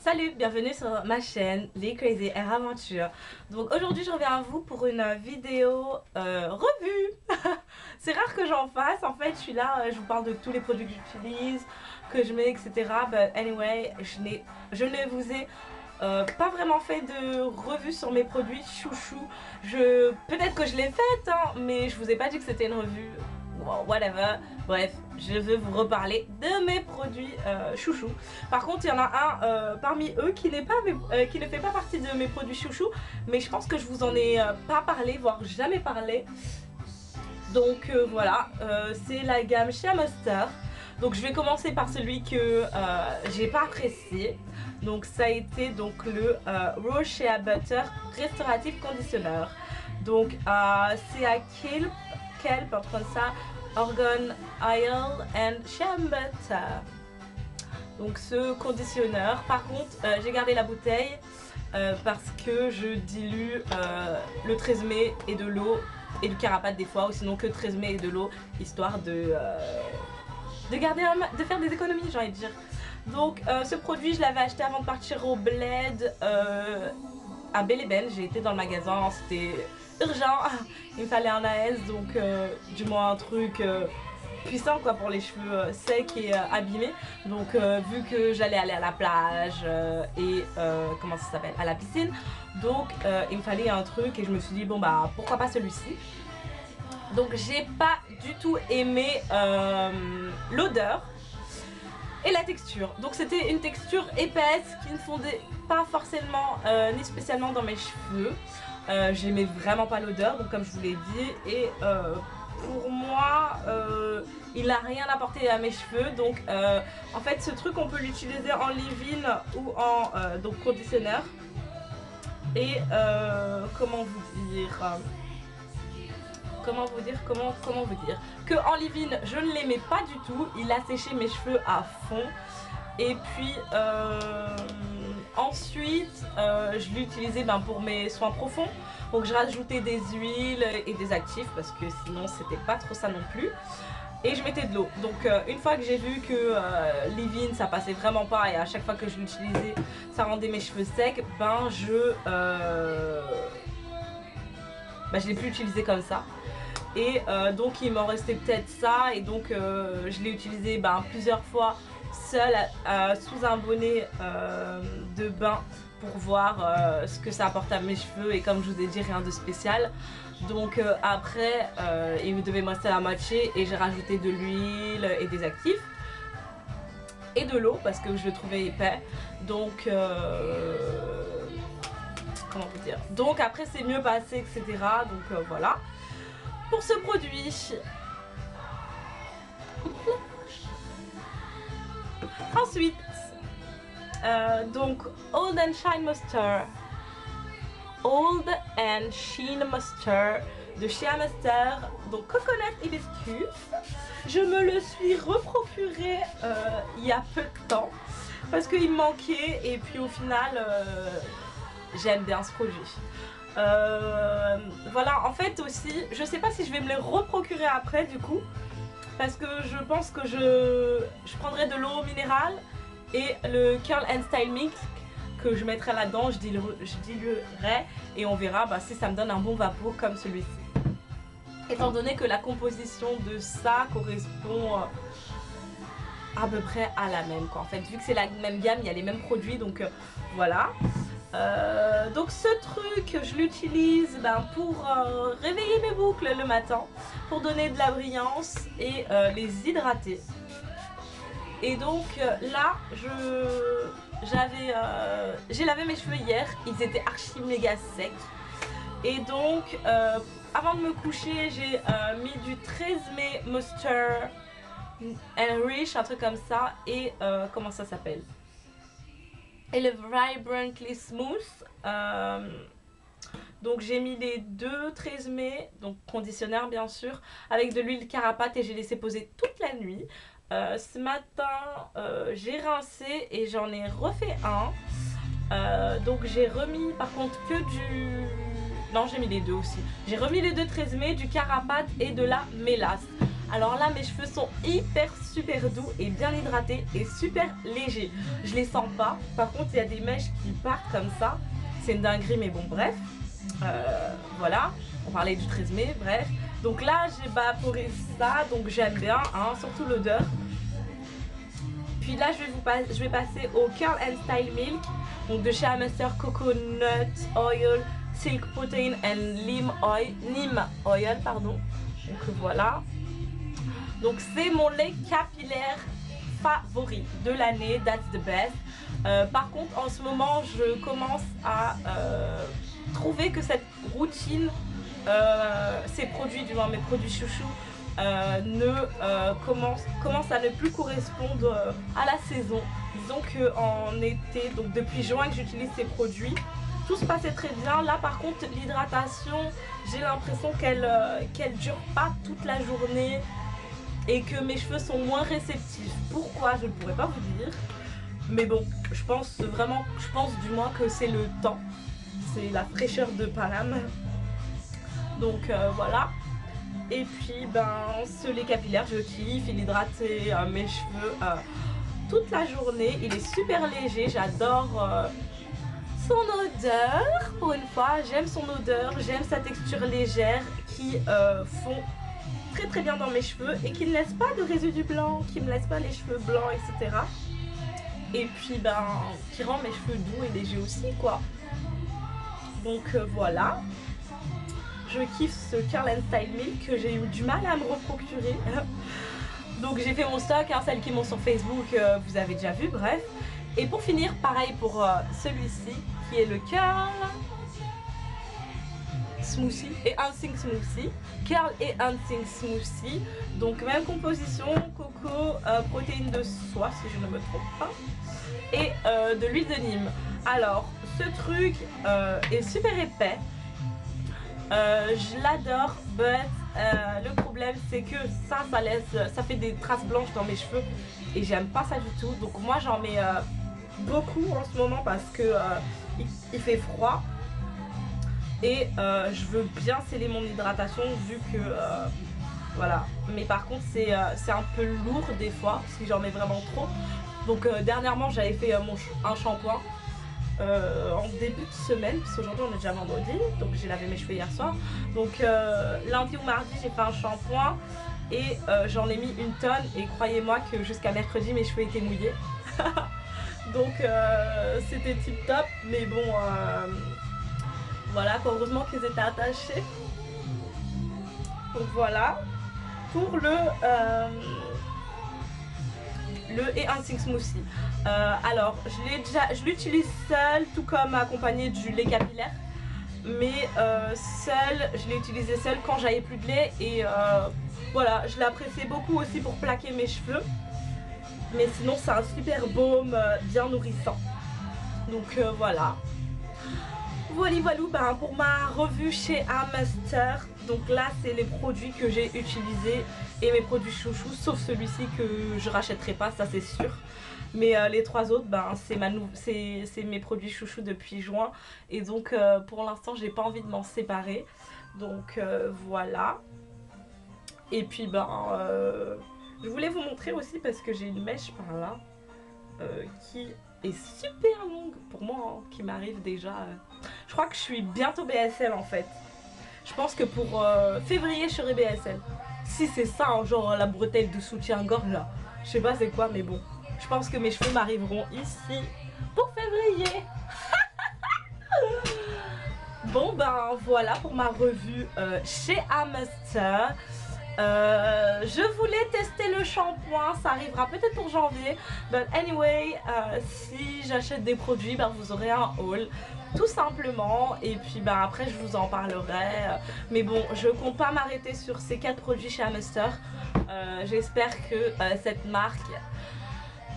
Salut, bienvenue sur ma chaîne Les Crazy Air Aventures. Donc aujourd'hui je reviens à vous pour une vidéo revue. C'est rare que j'en fasse, en fait je suis là, je vous parle de tous les produits que j'utilise, que je mets, etc. But anyway, je ne vous ai pas vraiment fait de revue sur mes produits chouchou. Peut-être que je l'ai faite, hein, mais je vous ai pas dit que c'était une revue. Whatever. Bref, je veux vous reparler de mes produits chouchou. Par contre, il y en a un parmi eux qui ne fait pas partie de mes produits chouchou, mais je pense que je vous en ai pas parlé, voire jamais parlé. Donc voilà, c'est la gamme Shea Moisture. Donc je vais commencer par celui que j'ai pas apprécié. Donc ça a été donc le Raw Shea Butter Restorative Conditioner. Donc c'est à kelp, entre ça, Argan Oil and Shea Butter. Donc ce conditionneur, par contre j'ai gardé la bouteille parce que je dilue le tresemmé et de l'eau et du carapace des fois, ou sinon que tresemmé et de l'eau, histoire de faire des économies, j'ai envie de dire. Donc ce produit je l'avais acheté avant de partir au bled à Belle-et-Ben. J'ai été dans le magasin, c'était urgent, il me fallait un AS, donc du moins un truc puissant quoi pour les cheveux secs et abîmés. Donc vu que j'allais aller à la plage et comment ça s'appelle, à la piscine, donc il me fallait un truc et je me suis dit bon bah pourquoi pas celui-ci. Donc j'ai pas du tout aimé l'odeur et la texture. Donc c'était une texture épaisse qui ne fondait pas forcément ni spécialement dans mes cheveux. J'aimais vraiment pas l'odeur, donc comme je vous l'ai dit, et pour moi il n'a rien apporté à mes cheveux. Donc en fait ce truc on peut l'utiliser en leave-in ou en donc conditionneur. Et comment vous dire que en leave-in je ne l'aimais pas du tout, il a séché mes cheveux à fond. Et puis ensuite je l'utilisais pour mes soins profonds, donc je rajoutais des huiles et des actifs parce que sinon c'était pas trop ça non plus, et je mettais de l'eau. Donc une fois que j'ai vu que leave-in ça passait vraiment pas et à chaque fois que je l'utilisais ça rendait mes cheveux secs, je l'ai plus utilisé comme ça. Et donc il m'en restait peut-être ça, et donc je l'ai utilisé plusieurs fois seule sous un bonnet de bain pour voir ce que ça apporte à mes cheveux, et comme je vous ai dit rien de spécial. Donc après il me devait me rester la moitié et j'ai rajouté de l'huile et des actifs et de l'eau parce que je le trouvais épais. Donc comment vous dire, donc après c'est mieux passé, etc. Donc voilà pour ce produit. Ensuite donc Old and Shine Moisture, Old and Sheen Moisture de Shea Moisture, donc coconut hibiscus. Je me le suis reprocuré il y a peu de temps parce qu'il me manquait, et puis au final j'aime bien ce produit. Voilà, en fait aussi je sais pas si je vais me le reprocurer après du coup, parce que je pense que je prendrai de l'eau minérale et le Curl and Style Mix que je mettrai là-dedans, je diluerai et on verra si ça me donne un bon vapeau comme celui-ci. Étant donné que la composition de ça correspond à peu près à la même quoi. En fait, vu que c'est la même gamme, il y a les mêmes produits, donc voilà. Donc ce truc je l'utilise pour réveiller mes boucles le matin, pour donner de la brillance et les hydrater. Et donc là j'ai lavé mes cheveux hier, ils étaient archi méga secs, et donc avant de me coucher j'ai mis du Tresemmé Moisture Enrich, un truc comme ça, et comment ça s'appelle, et le Vibrantly Smooth. Donc j'ai mis les deux Tresemmé, donc conditionneur bien sûr, avec de l'huile carapace, et j'ai laissé poser toute la nuit. Ce matin j'ai rincé et j'en ai refait un. Donc j'ai remis par contre que du... Non, j'ai mis les deux aussi. J'ai remis les deux Tresemmé, du carapace et de la mélasse. Alors là mes cheveux sont hyper super doux et bien hydratés et super légers. Je les sens pas, par contre il y a des mèches qui partent comme ça, c'est une dinguerie mais bon bref. Voilà, on parlait du 13 mai, bref. Donc là j'ai vaporisé ça, donc j'aime bien, hein, surtout l'odeur. Puis là je vais passer au Curl and Style Milk, donc de chez Amaster Coconut Oil, Silk Protein and Neem Oil, pardon. Donc voilà. Donc c'est mon lait capillaire favori de l'année, that's the best. Par contre en ce moment je commence à trouver que cette routine, ces produits, du moins mes produits chouchous, commence à ne plus correspondre à la saison. Disons qu'en été, donc depuis juin que j'utilise ces produits, tout se passait très bien. Là par contre l'hydratation, j'ai l'impression qu'elle dure pas toute la journée et que mes cheveux sont moins réceptifs. Pourquoi, je ne pourrais pas vous dire. Mais bon, je pense du moins que c'est le temps. C'est la fraîcheur de Paname. Donc voilà. Et puis ce lait capillaire, je kiffe. Il hydrate mes cheveux toute la journée. Il est super léger, j'adore son odeur. Pour une fois, j'aime son odeur, j'aime sa texture légère qui fond très très bien dans mes cheveux et qui ne laisse pas de résidus blancs, qui me laisse pas les cheveux blancs, etc. Et puis qui rend mes cheveux doux et légers aussi, quoi. Donc voilà. Je kiffe ce Curl and Style Milk que j'ai eu du mal à me reprocurer. Donc j'ai fait mon stock, hein, celles qui m'ont sur Facebook, vous avez déjà vu, bref. Et pour finir, pareil pour celui-ci, qui est le Curl Smoothie et Enhancing Smoothie. Curl et Enhancing Smoothie. Donc même composition, coco, protéines de soie si je ne me trompe pas. Et de l'huile de Nîmes. Alors ce truc est super épais. Je l'adore, but le problème c'est que ça fait des traces blanches dans mes cheveux et j'aime pas ça du tout. Donc moi j'en mets beaucoup en ce moment parce que il fait froid et je veux bien sceller mon hydratation vu que voilà. Mais par contre c'est un peu lourd des fois si j'en mets vraiment trop. Donc dernièrement j'avais fait un shampoing en début de semaine, parce qu'aujourd'hui on est déjà vendredi, donc j'ai lavé mes cheveux hier soir. Donc lundi ou mardi j'ai fait un shampoing et j'en ai mis une tonne et croyez-moi que jusqu'à mercredi mes cheveux étaient mouillés. Donc c'était tip top, mais bon voilà quoi, heureusement qu'ils étaient attachés. Donc voilà pour le Enhancing Smoothie. Alors je l'utilise seule, tout comme accompagné du lait capillaire, mais je l'ai utilisé seule quand j'avais plus de lait et voilà, je l'appréciais beaucoup aussi pour plaquer mes cheveux, mais sinon c'est un super baume bien nourrissant. Donc voilà. Voilà, pour ma revue chez Amaster. Donc là c'est les produits que j'ai utilisés et mes produits chouchous, sauf celui-ci que je rachèterai pas, ça c'est sûr. Mais les trois autres, c'est mes produits chouchous depuis juin. Et donc pour l'instant j'ai pas envie de m'en séparer. Donc voilà. Et puis je voulais vous montrer aussi parce que j'ai une mèche par là qui est super longue pour moi, hein, qui m'arrive déjà. Je crois que je suis bientôt BSL en fait. Je pense que pour février je serai BSL. Si c'est ça, hein, genre la bretelle de soutien-gorge là. Je sais pas c'est quoi, mais bon. Je pense que mes cheveux m'arriveront ici pour février. Bon voilà pour ma revue chez Amaster. Je voulais tester le shampoing, ça arrivera peut-être pour janvier. But anyway, si j'achète des produits, vous aurez un haul. Tout simplement, et puis après je vous en parlerai. Mais bon, je compte pas m'arrêter sur ces 4 produits chez Amaster. J'espère que cette marque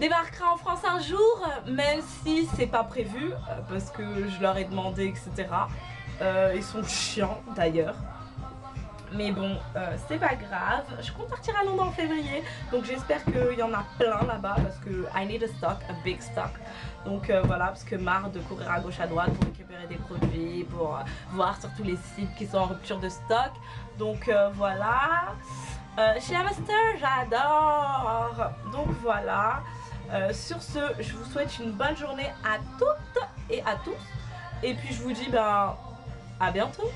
débarquera en France un jour, même si c'est pas prévu, parce que je leur ai demandé, etc. Ils sont chiants d'ailleurs. Mais bon, c'est pas grave. Je compte partir à Londres en février. Donc j'espère qu'il y en a plein là-bas parce que I need a stock, a big stock. Donc voilà, parce que marre de courir à gauche à droite pour récupérer des produits, pour voir sur tous les sites qui sont en rupture de stock. Donc voilà. Chez Master, j'adore. Donc voilà. Sur ce, je vous souhaite une bonne journée à toutes et à tous. Et puis je vous dis ben, à bientôt.